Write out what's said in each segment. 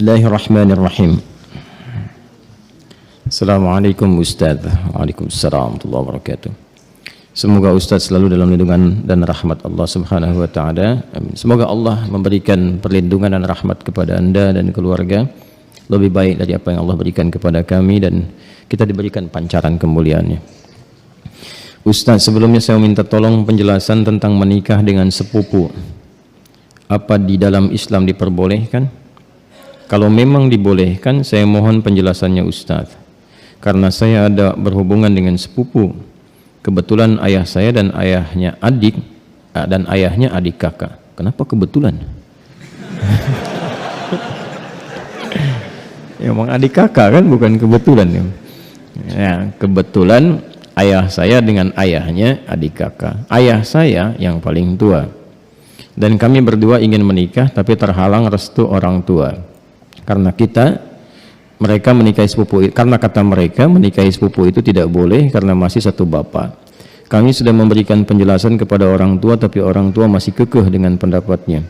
Bismillahirrahmanirrahim. Assalamualaikum Ustaz. Waalaikumsalam warahmatullahi wabarakatuh. Semoga Ustaz selalu dalam lindungan dan rahmat Allah Subhanahu wa taala. Amin. Semoga Allah memberikan perlindungan dan rahmat kepada Anda dan keluarga lebih baik dari apa yang Allah berikan kepada kami, dan kita diberikan pancaran kemuliaannya. Ustaz, sebelumnya saya minta tolong penjelasan tentang menikah dengan sepupu. Apa di dalam Islam diperbolehkan? Kalau memang dibolehkan, saya mohon penjelasannya Ustaz. Karena saya ada berhubungan dengan sepupu. Kebetulan ayah saya dan ayahnya adik, dan ayahnya adik kakak. Kenapa kebetulan? Ya, emang adik kakak kan, bukan kebetulan. Ya, kebetulan ayah saya dengan ayahnya adik kakak. Ayah saya yang paling tua. Dan kami berdua ingin menikah, tapi terhalang restu orang tua. Karena mereka menikahi sepupu, karena kata mereka menikahi sepupu itu tidak boleh karena masih satu bapak. Kami sudah memberikan penjelasan kepada orang tua, tapi orang tua masih kekeh dengan pendapatnya.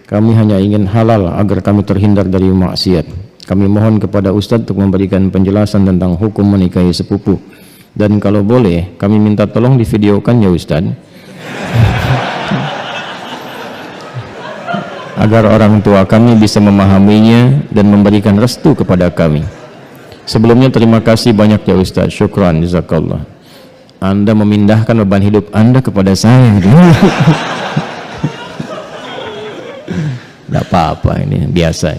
Kami hanya ingin halal agar kami terhindar dari maksiat. Kami mohon kepada Ustadz untuk memberikan penjelasan tentang hukum menikahi sepupu. Dan kalau boleh, kami minta tolong divideokan ya Ustadz, agar orang tua kami bisa memahaminya dan memberikan restu kepada kami. Sebelumnya terima kasih banyak ya Ustaz. Syukran, jazakallah. Anda memindahkan beban hidup Anda kepada saya. Tidak apa-apa, ini biasa.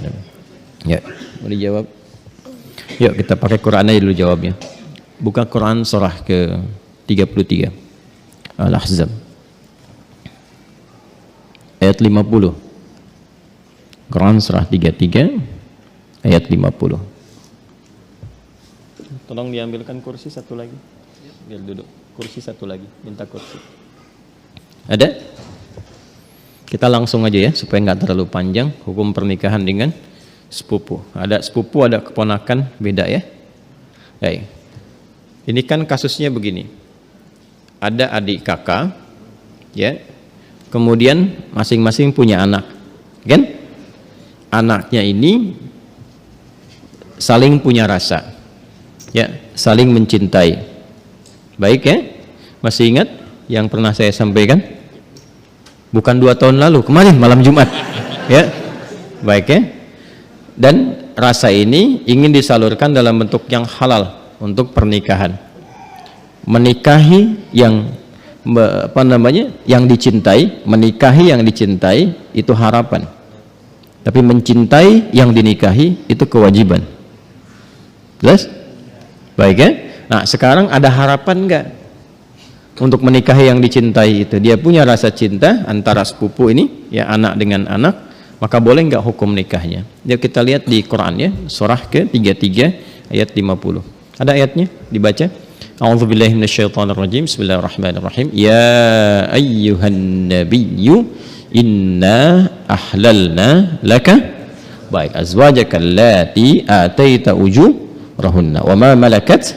Ya, mau dijawab? Yuk kita pakai Quran aja dulu jawabnya. Buka Quran surah ke 33 Al-Ahzab ayat 50. Quran surah 33 ayat 50. Tolong diambilkan kursi satu lagi. Biar duduk. Kursi satu lagi. Minta kursi. Ada? Kita langsung aja ya supaya nggak terlalu panjang. Hukum pernikahan dengan sepupu. Ada sepupu, ada keponakan, beda ya. Baik. Ini kan kasusnya begini. Ada adik kakak, ya. Kemudian masing-masing punya anak, kan? Anaknya ini saling punya rasa, ya, saling mencintai. Baik ya, masih ingat yang pernah saya sampaikan? Bukan 2 tahun lalu, kemarin malam Jumat, ya, baik ya. Dan rasa ini ingin disalurkan dalam bentuk yang halal untuk pernikahan. Menikahi yang yang dicintai, menikahi yang dicintai itu harapan. Tapi mencintai yang dinikahi itu kewajiban. Jelas? Baik ya? Nah, sekarang ada harapan enggak untuk menikahi yang dicintai itu? Dia punya rasa cinta antara sepupu ini, ya, anak dengan anak, maka boleh enggak hukum nikahnya? Yuk kita lihat di Quran ya, surah ke-33 ayat 50. Ada ayatnya? Dibaca. A'udzubillahi minasyaitonirrajim. Bismillahirrahmanirrahim. Ya ayyuhan nabiyyu inna ahlalna laka baik azwajaka allati ataita ujurahunna wa ma malakat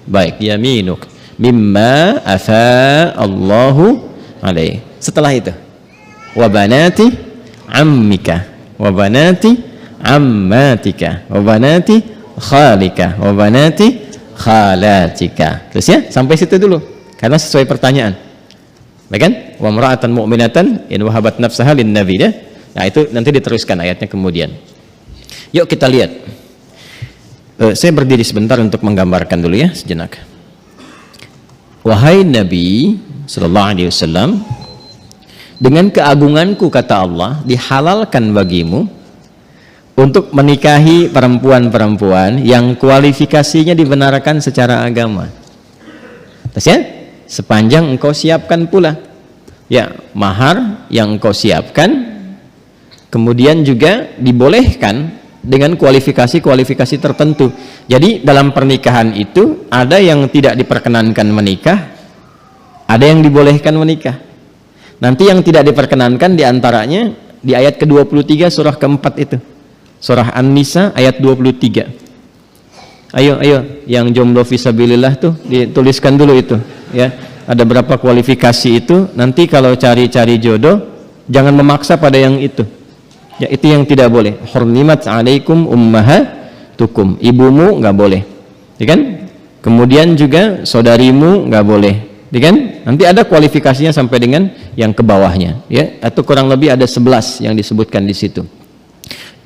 baik yaminuk mimma afa Allahu alaih. Setelah itu wa banati ammika wa banati ammatika wa banati khalika wa banati khalatika. Terus ya, sampai situ dulu karena sesuai pertanyaan. Baik kan? Wa mar'atan mu'minatan in wahabat nafsaha lin nabi ya. Nah, itu nanti diteruskan ayatnya kemudian. Yuk kita lihat. Saya berdiri sebentar untuk menggambarkan dulu ya, sejenak. Wahai Nabi sallallahu alaihi wasallam, dengan keagunganku kata Allah, dihalalkan bagimu untuk menikahi perempuan-perempuan yang kualifikasinya dibenarkan secara agama. Terus ya? Sepanjang engkau siapkan pula, ya, mahar yang engkau siapkan. Kemudian juga dibolehkan dengan kualifikasi-kualifikasi tertentu. Jadi dalam pernikahan itu ada yang tidak diperkenankan menikah, ada yang dibolehkan menikah. Nanti yang tidak diperkenankan diantaranya di ayat ke-23 surah keempat itu, surah An-Nisa ayat 23. Ayo yang jomblo fisabilillah tuh dituliskan dulu itu ya, ada berapa kualifikasi itu. Nanti kalau cari-cari jodoh jangan memaksa pada yang itu, Ya, itu yang tidak boleh. Hurrimat 'alaikum ummahatukum. Ibumu nggak boleh. Ya kan? Kemudian juga saudarimu nggak boleh. Ya kan? Nanti ada kualifikasinya sampai dengan yang ke bawahnya, ya. Atau kurang lebih ada 11 yang disebutkan di situ.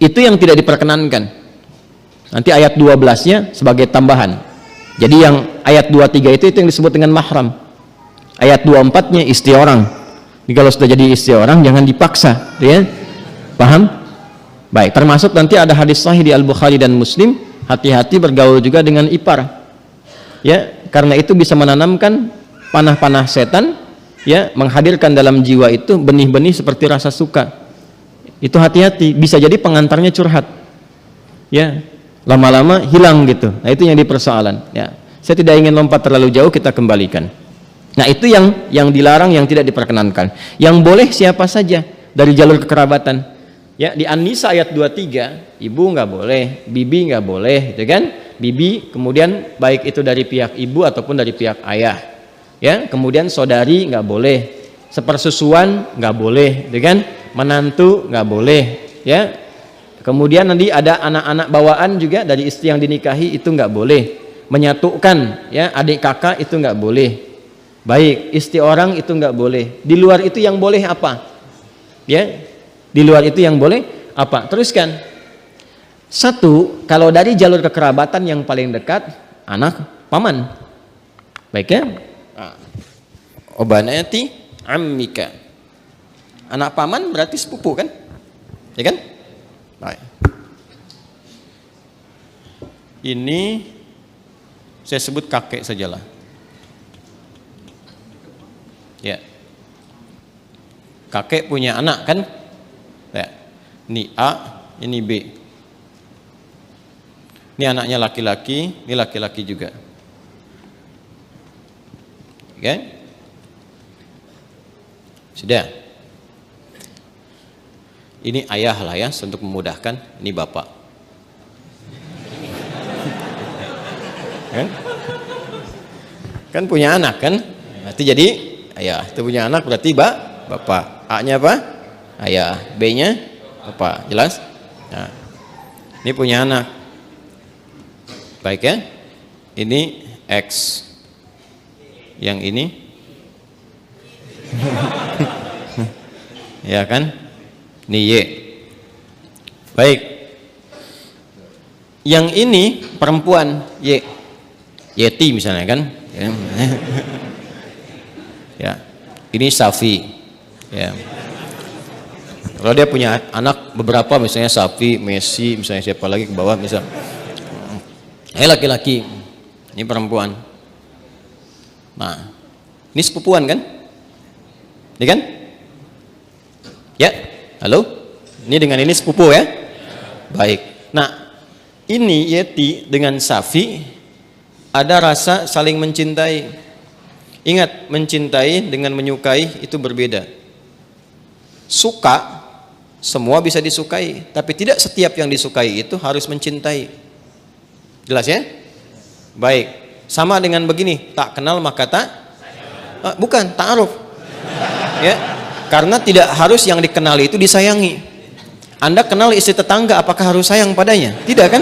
Itu yang tidak diperkenankan. Nanti ayat 12-nya sebagai tambahan. Jadi yang ayat 23 itu yang disebut dengan mahram. Ayat 24-nya istri orang. Jadi kalau sudah jadi istri orang jangan dipaksa, ya. Paham? Baik, termasuk nanti ada hadis sahih di Al-Bukhari dan Muslim, hati-hati bergaul juga dengan ipar. Ya, karena itu bisa menanamkan panah-panah setan, ya, menghadirkan dalam jiwa itu benih-benih seperti rasa suka. Itu hati-hati, bisa jadi pengantarnya curhat. Ya, lama-lama hilang gitu. Nah, itu yang dipersoalan, ya. Saya tidak ingin lompat terlalu jauh, kita kembalikan. Nah, itu yang dilarang, yang tidak diperkenankan. Yang boleh siapa saja dari jalur kekerabatan. Ya, di An-Nisa ayat 23, ibu nggak boleh, bibi nggak boleh, gitu kan? Bibi, kemudian baik itu dari pihak ibu ataupun dari pihak ayah. Ya, kemudian saudari nggak boleh, sepersusuan nggak boleh, gitu kan? Menantu nggak boleh, ya. Kemudian nanti ada anak-anak bawaan juga dari istri yang dinikahi, itu nggak boleh. Menyatukan, ya, adik kakak itu nggak boleh. Baik, istri orang itu nggak boleh. Di luar itu yang boleh apa? Ya, di luar itu yang boleh apa? Teruskan. Satu, kalau dari jalur kekerabatan yang paling dekat, anak paman. Baik, ya. Obanati ammika. Anak paman berarti sepupu kan? Ya kan? Baik. Ini saya sebut kakek sajalah. Ya. Kakek punya anak kan? Ya. Ini A, ini B. Ini anaknya laki-laki, ini laki-laki juga. Oke? Sudah. Ini ayah lah ya, untuk memudahkan. Ini bapak. Kan punya anak kan? Berarti jadi ayah. Itu punya anak berarti bapak. A-nya apa? Ayah. B-nya bapak. Jelas? Nah, ini punya anak. Baik ya? Ini X. Yang ini ya kan? Ini Y. Baik. Yang ini perempuan Y. Yeti misalnya kan? Ya. Ini Safi. Ya. Kalau dia punya anak beberapa misalnya Safi, Messi, misalnya siapa lagi ke bawah misal. Ini laki-laki. Ini perempuan. Nah, ini sepupuan kan? Ini kan? Ya, halo? Ini dengan ini sepupu ya? Baik. Nah, ini Yeti dengan Safi ada rasa saling mencintai. Ingat, mencintai dengan menyukai itu berbeda. Suka, semua bisa disukai, tapi tidak setiap yang disukai itu harus mencintai. Jelas ya? Baik. Sama dengan begini, tak kenal maka tak bukan ta'aruf. Ya. Karena tidak harus yang dikenali itu disayangi. Anda kenal istri tetangga, apakah harus sayang padanya? Tidak kan?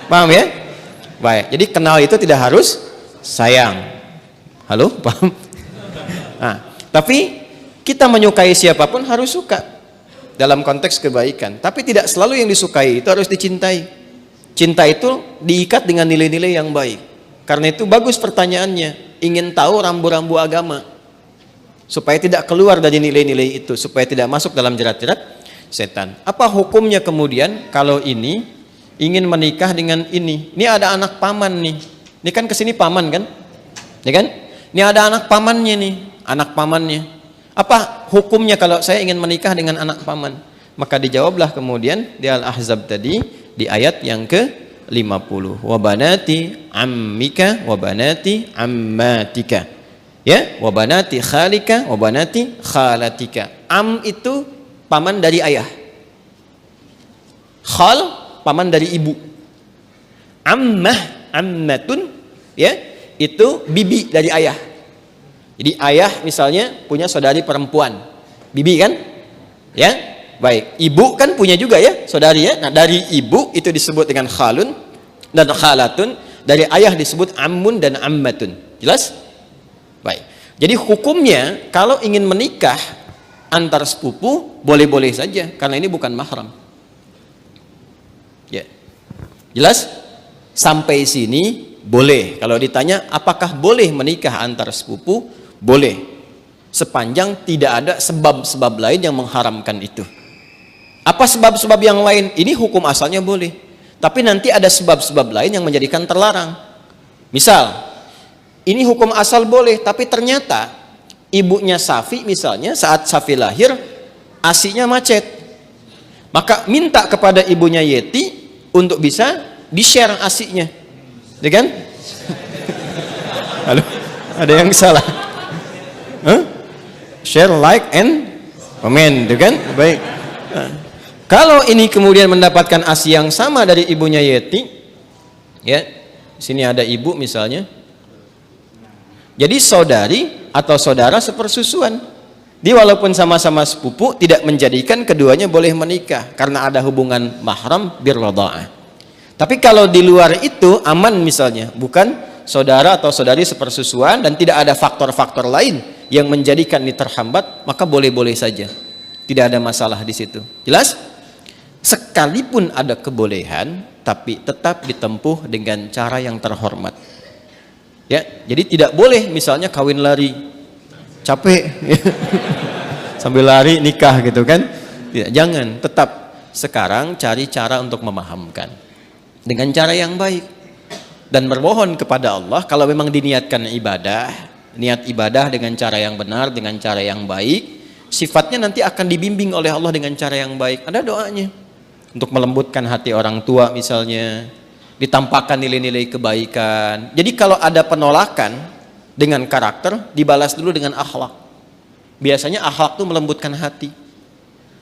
Paham ya? Baik. Jadi kenal itu tidak harus sayang. Halo, paham? Nah, tapi kita menyukai siapapun harus suka dalam konteks kebaikan. Tapi tidak selalu yang disukai itu harus dicintai. Cinta itu diikat dengan nilai-nilai yang baik. Karena itu bagus pertanyaannya, ingin tahu rambu-rambu agama supaya tidak keluar dari nilai-nilai itu, supaya tidak masuk dalam jerat-jerat setan. Apa hukumnya kemudian kalau ini ingin menikah dengan ini? Ini ada anak paman nih. Ini kan kesini paman kan? Ya kan? Ini ada anak pamannya nih, anak pamannya. Apa hukumnya kalau saya ingin menikah dengan anak paman? Maka dijawablah kemudian di Al-Ahzab tadi di ayat yang ke-50. Wa banati ammika wa banati ammatika. Ya, wa banati khalika wa banati khalatika. Am itu paman dari ayah. Khal paman dari ibu. Ammah, ammatun ya, itu bibi dari ayah. Jadi ayah misalnya punya saudari perempuan, bibi kan? Ya. Baik, ibu kan punya juga ya, saudari ya. Nah, dari ibu itu disebut dengan khalun dan khalatun, dari ayah disebut ammun dan ammatun. Jelas? Baik. Jadi hukumnya kalau ingin menikah antar sepupu boleh-boleh saja karena ini bukan mahram. Ya. Jelas? Sampai sini boleh. Kalau ditanya apakah boleh menikah antar sepupu? Boleh. Sepanjang tidak ada sebab-sebab lain yang mengharamkan itu. Apa sebab-sebab yang lain? Ini hukum asalnya boleh. Tapi nanti ada sebab-sebab lain yang menjadikan terlarang. Misal, ini hukum asal boleh, tapi ternyata ibunya Safi misalnya saat Safi lahir, ASINya macet. Maka minta kepada ibunya Yeti untuk bisa di-share ASINya. Ya kan? Halo? Ada yang salah? Huh? Share, like, and comment, ya kan? Baik. Kalau ini kemudian mendapatkan ASI yang sama dari ibunya Yeti, ya, sini ada ibu misalnya, jadi saudari atau saudara sepersusuan, dia walaupun sama-sama sepupu tidak menjadikan keduanya boleh menikah karena ada hubungan mahram birradha'ah. Tapi kalau di luar itu aman misalnya, bukan saudara atau saudari sepersusuan dan tidak ada faktor-faktor lain yang menjadikan ini terhambat, maka boleh-boleh saja, tidak ada masalah di situ. Jelas? Sekalipun ada kebolehan, tapi tetap ditempuh dengan cara yang terhormat. Ya, jadi tidak boleh misalnya kawin lari, capek, sambil lari nikah gitu kan? Tidak, jangan. Tetap sekarang cari cara untuk memahamkan dengan cara yang baik dan bermohon kepada Allah. Kalau memang diniatkan ibadah, niat ibadah dengan cara yang benar, dengan cara yang baik, sifatnya nanti akan dibimbing oleh Allah dengan cara yang baik. Ada doanya. Untuk melembutkan hati orang tua misalnya, ditampakkan nilai-nilai kebaikan. Jadi kalau ada penolakan dengan karakter, dibalas dulu dengan akhlak. Biasanya akhlak itu melembutkan hati.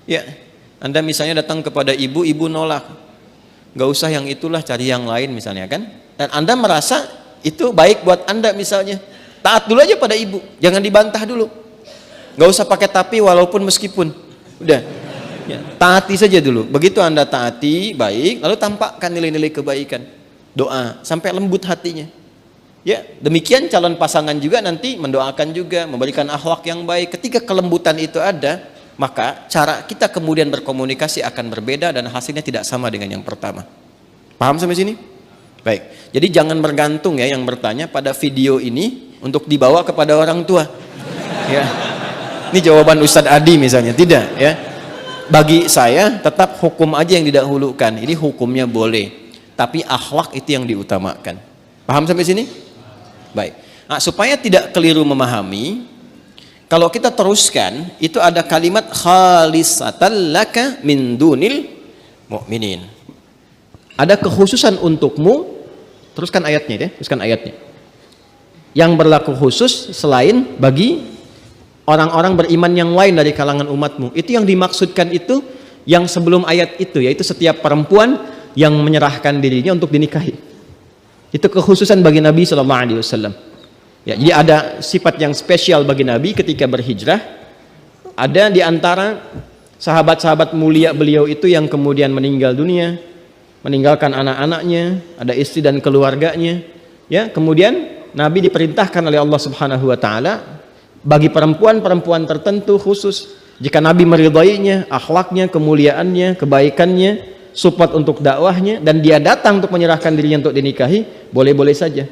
Ya, Anda misalnya datang kepada ibu, ibu nolak, nggak usah yang itulah, cari yang lain misalnya kan. Dan Anda merasa itu baik buat Anda misalnya, taat dulu aja pada ibu, jangan dibantah dulu. Nggak usah pakai tapi walaupun meskipun, udah. Ya, taati saja dulu. Begitu Anda taati baik, lalu tampakkan nilai-nilai kebaikan, doa sampai lembut hatinya. Ya, demikian calon pasangan juga nanti mendoakan juga, memberikan akhlak yang baik. Ketika kelembutan itu ada, maka cara kita kemudian berkomunikasi akan berbeda dan hasilnya tidak sama dengan yang pertama. Paham sampai sini? Baik. Jadi jangan bergantung ya yang bertanya pada video ini untuk dibawa kepada orang tua. Ya. Ini jawaban Ustadz Adi misalnya, tidak ya. Bagi saya tetap hukum aja yang didahulukan. Ini hukumnya boleh, tapi akhlak itu yang diutamakan. Paham sampai sini? Baik. Nah, supaya tidak keliru memahami, kalau kita teruskan itu ada kalimat khalisatan laka min dunil mu'minin. Ada kekhususan untukmu. Teruskan ayatnya ya, teruskan ayatnya. Yang berlaku khusus selain bagi orang-orang beriman yang lain dari kalangan umatmu. Itu yang dimaksudkan itu yang sebelum ayat itu, yaitu setiap perempuan yang menyerahkan dirinya untuk dinikahi. Itu kekhususan bagi Nabi SAW. Ya, jadi ada sifat yang spesial bagi Nabi ketika berhijrah. Ada di antara sahabat-sahabat mulia beliau itu yang kemudian meninggal dunia, meninggalkan anak-anaknya, ada istri dan keluarganya. Ya, kemudian Nabi diperintahkan oleh Allah Subhanahu wa taala bagi perempuan-perempuan tertentu khusus, jika Nabi meridainya, akhlaknya, kemuliaannya, kebaikannya, support untuk dakwahnya, dan dia datang untuk menyerahkan dirinya untuk dinikahi, boleh-boleh saja,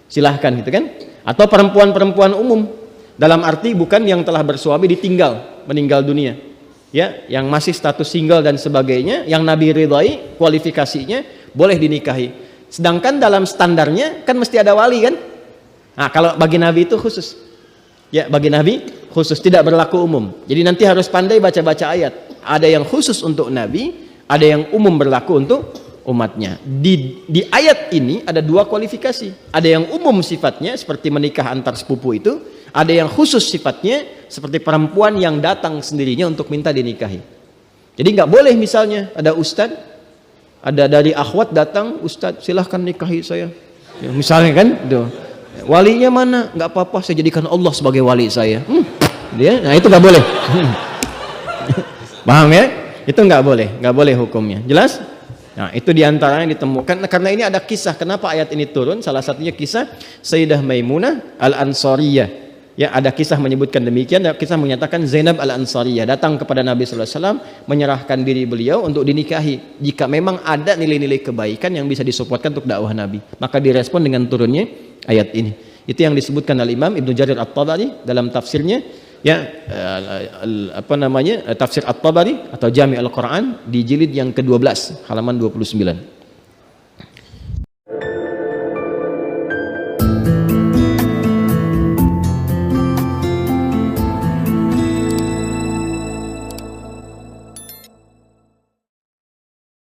silahkan gitu kan. Atau perempuan-perempuan umum, dalam arti bukan yang telah bersuami ditinggal, meninggal dunia, ya, yang masih status single dan sebagainya, yang Nabi ridai kualifikasinya boleh dinikahi. Sedangkan dalam standarnya kan mesti ada wali kan. Nah, kalau bagi Nabi itu khusus. Ya, bagi Nabi khusus, tidak berlaku umum. Jadi nanti harus pandai baca-baca ayat. Ada yang khusus untuk Nabi, ada yang umum berlaku untuk umatnya. Di ayat ini ada dua kualifikasi. Ada yang umum sifatnya seperti menikah antar sepupu itu, ada yang khusus sifatnya seperti perempuan yang datang sendirinya untuk minta dinikahi. Jadi nggak boleh misalnya ada ustadz, ada dari akhwat datang, ustadz silahkan nikahi saya. Ya, misalnya kan, tuh. Walinya mana? Nggak apa-apa, saya jadikan Allah sebagai wali saya. Dia, nah itu nggak boleh. Paham ya? Itu nggak boleh hukumnya. Jelas? Nah, itu diantaranya ditemukan karena ini ada kisah kenapa ayat ini turun. Salah satunya kisah Sayyidah Maimunah Al-Ansariyah. Ya, ada kisah menyebutkan demikian. Ada kisah menyatakan Zainab Al-Ansariyah datang kepada Nabi sallallahu alaihi wasallam menyerahkan diri beliau untuk dinikahi. Jika memang ada nilai-nilai kebaikan yang bisa disupportkan untuk dakwah Nabi, maka direspon dengan turunnya ayat ini. Itu yang disebutkan oleh Imam Ibnu Jarir At-Tabari dalam tafsirnya, ya, tafsir At-Tabari atau Jami' Al-Quran di jilid yang ke-12 halaman 29.